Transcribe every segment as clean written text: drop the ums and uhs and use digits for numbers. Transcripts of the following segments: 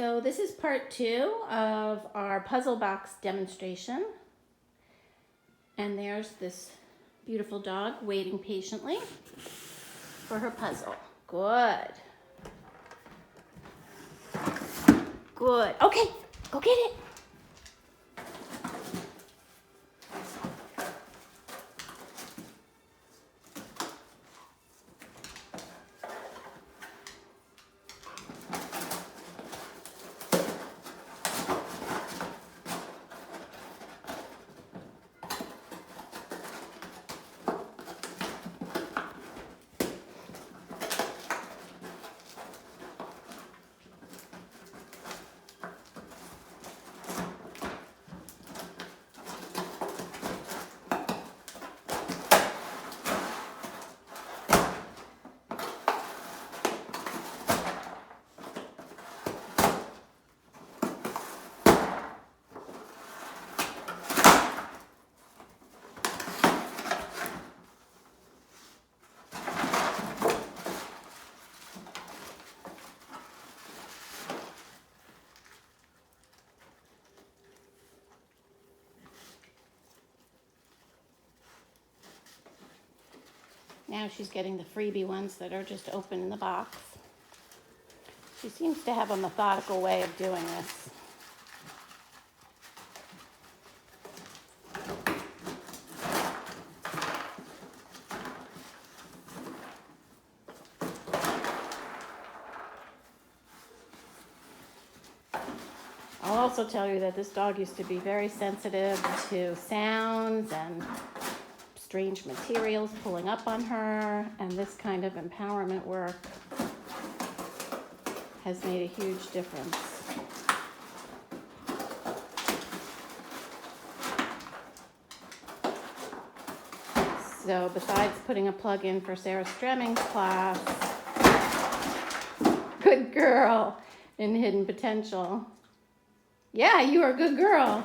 So this is part 2 of our puzzle box demonstration. And there's this beautiful dog waiting patiently for her puzzle. Good. Good. Okay, go get it. Now she's getting the freebie ones that are just open in the box. She seems to have a methodical way of doing this. I'll also tell you that this dog used to be very sensitive to sounds and strange materials pulling up on her, and this kind of empowerment work has made a huge difference. So besides putting a plug in for Sarah Stremming's class, good girl in Hidden Potential. Yeah, you are a good girl.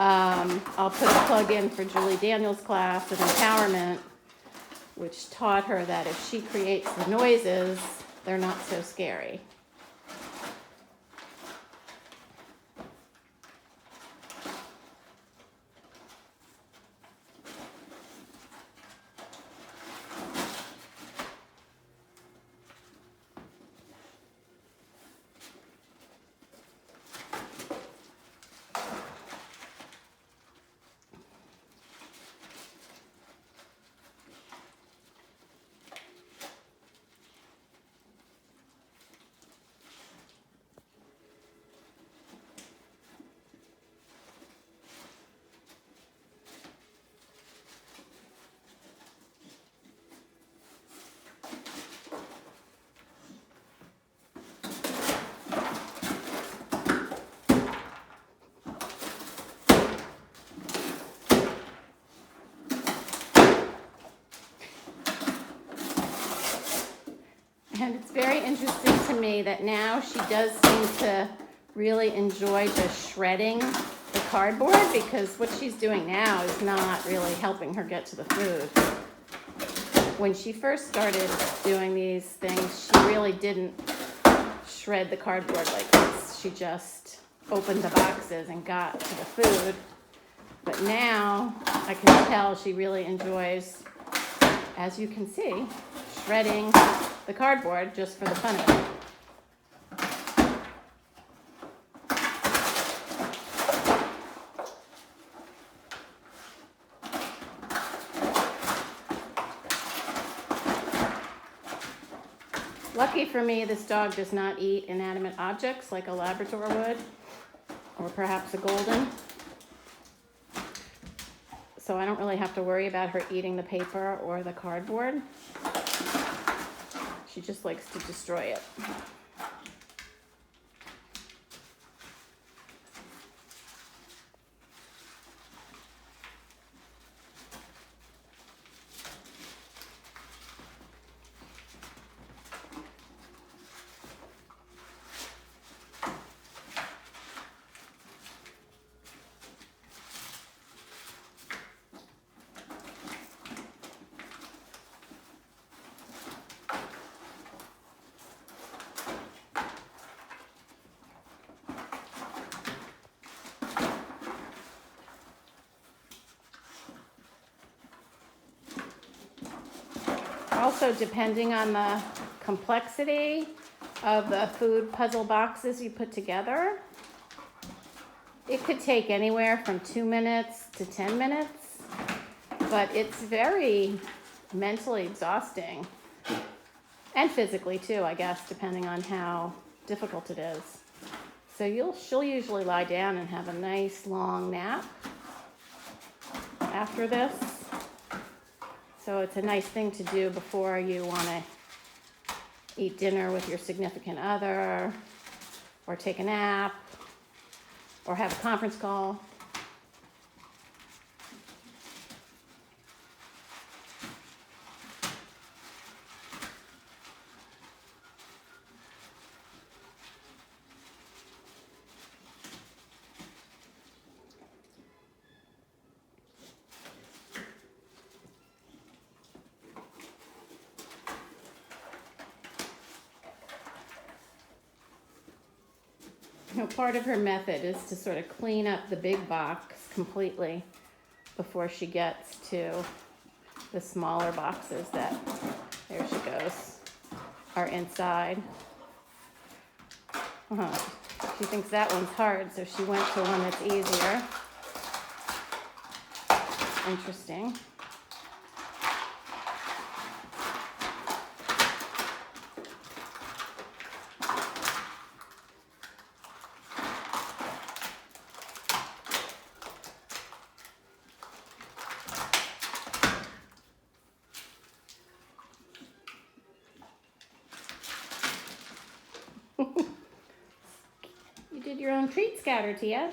I'll put a plug in for Julie Daniels' class of empowerment, which taught her that if she creates the noises, they're not so scary. And it's very interesting to me that now she does seem to really enjoy just shredding the cardboard, because what she's doing now is not really helping her get to the food. When she first started doing these things, she really didn't shred the cardboard like this. She just opened the boxes and got to the food. But now I can tell she really enjoys, as you can see, shredding the cardboard just for the fun of it. Lucky for me, this dog does not eat inanimate objects like a Labrador would, or perhaps a Golden. So I don't really have to worry about her eating the paper or the cardboard. She just likes to destroy it. also, depending on the complexity of the food puzzle boxes you put together, it could take anywhere from 2 minutes to 10 minutes, but it's very mentally exhausting. And physically too, I guess, depending on how difficult it is. So she'll usually lie down and have a nice long nap after this. So it's a nice thing to do before you want to eat dinner with your significant other, or take a nap, or have a conference call. Part of her method is to sort of clean up the big box completely before she gets to the smaller boxes that, there she goes, are inside. She thinks that one's hard, so she went to one that's easier. Interesting. You did your own treat scatter, Tia.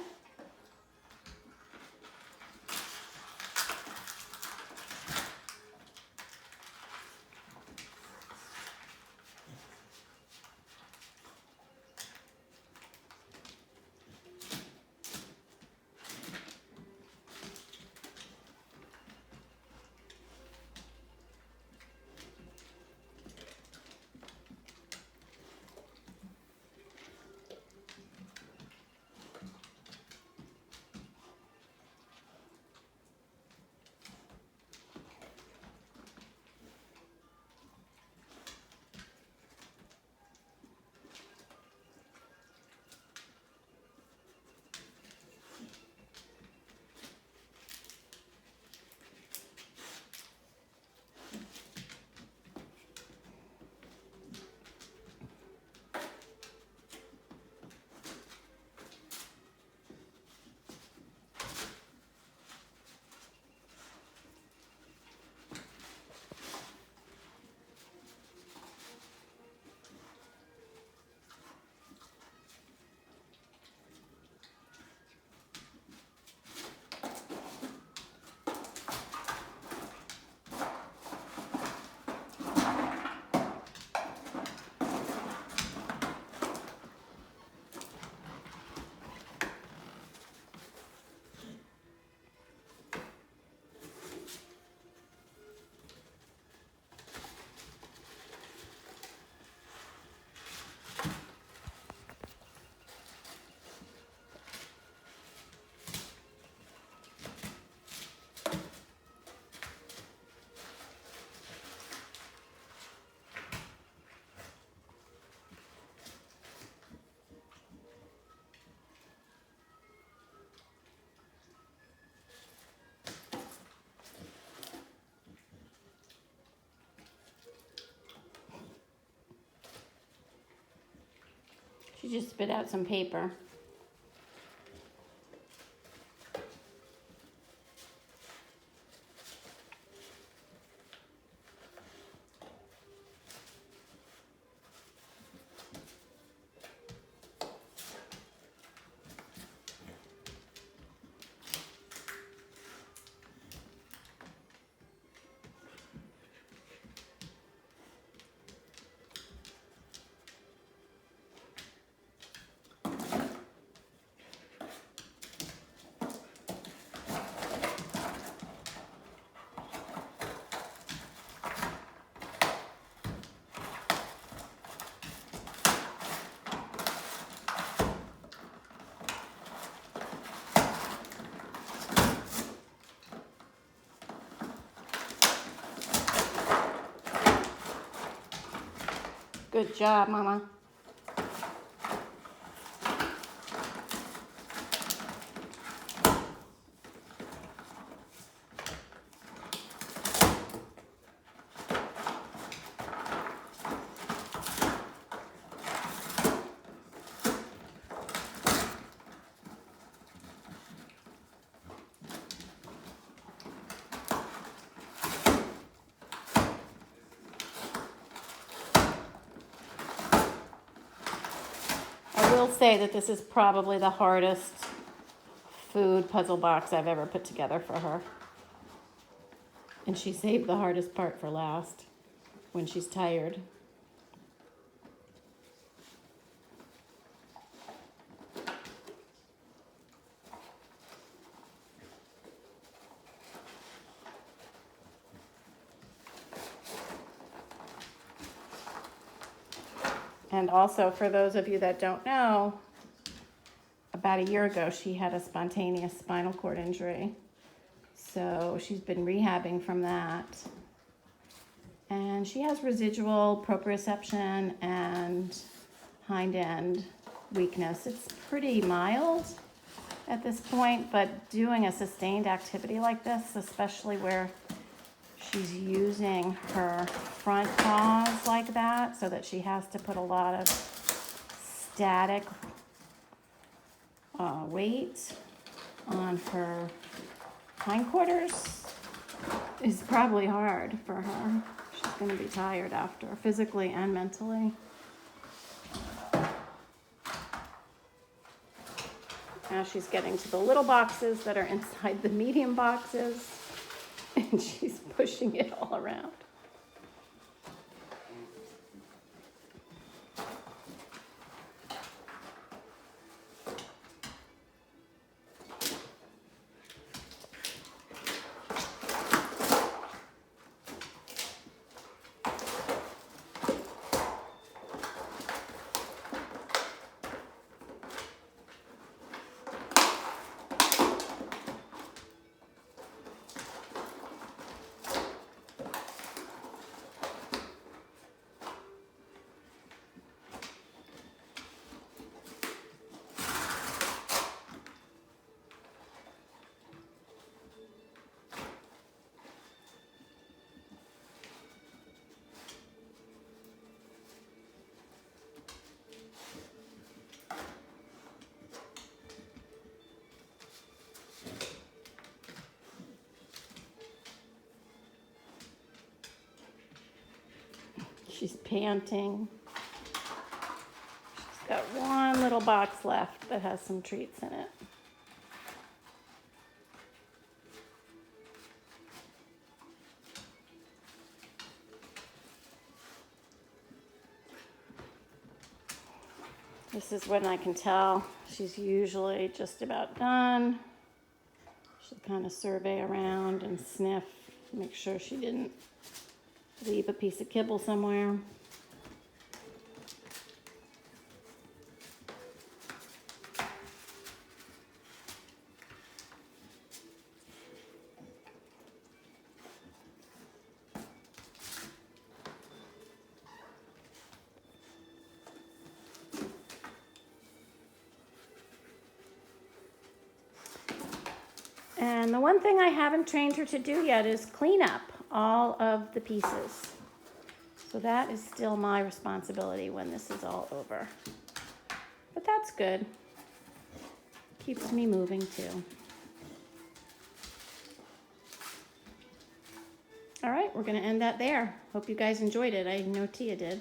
She just spit out some paper. Good job, Mama. I will say that this is probably the hardest food puzzle box I've ever put together for her. And she saved the hardest part for last, when she's tired. And also, for those of you that don't know, about a year ago, she had a spontaneous spinal cord injury. So she's been rehabbing from that. And she has residual proprioception and hind end weakness. It's pretty mild at this point, but doing a sustained activity like this, especially where she's using her front paws like that, so that she has to put a lot of static weight on her hindquarters, is probably hard for her. She's going to be tired after, physically and mentally. Now she's getting to the little boxes that are inside the medium boxes, and she's pushing it all around. She's panting. She's got one little box left that has some treats in it. This is when I can tell she's usually just about done. She'll kind of survey around and sniff, make sure she didn't leave a piece of kibble somewhere. And the one thing I haven't trained her to do yet is clean up all of the pieces. So that is still my responsibility when this is all over. But that's good. Keeps me moving too. All right, we're going to end that there. Hope you guys enjoyed it. I know Tia did.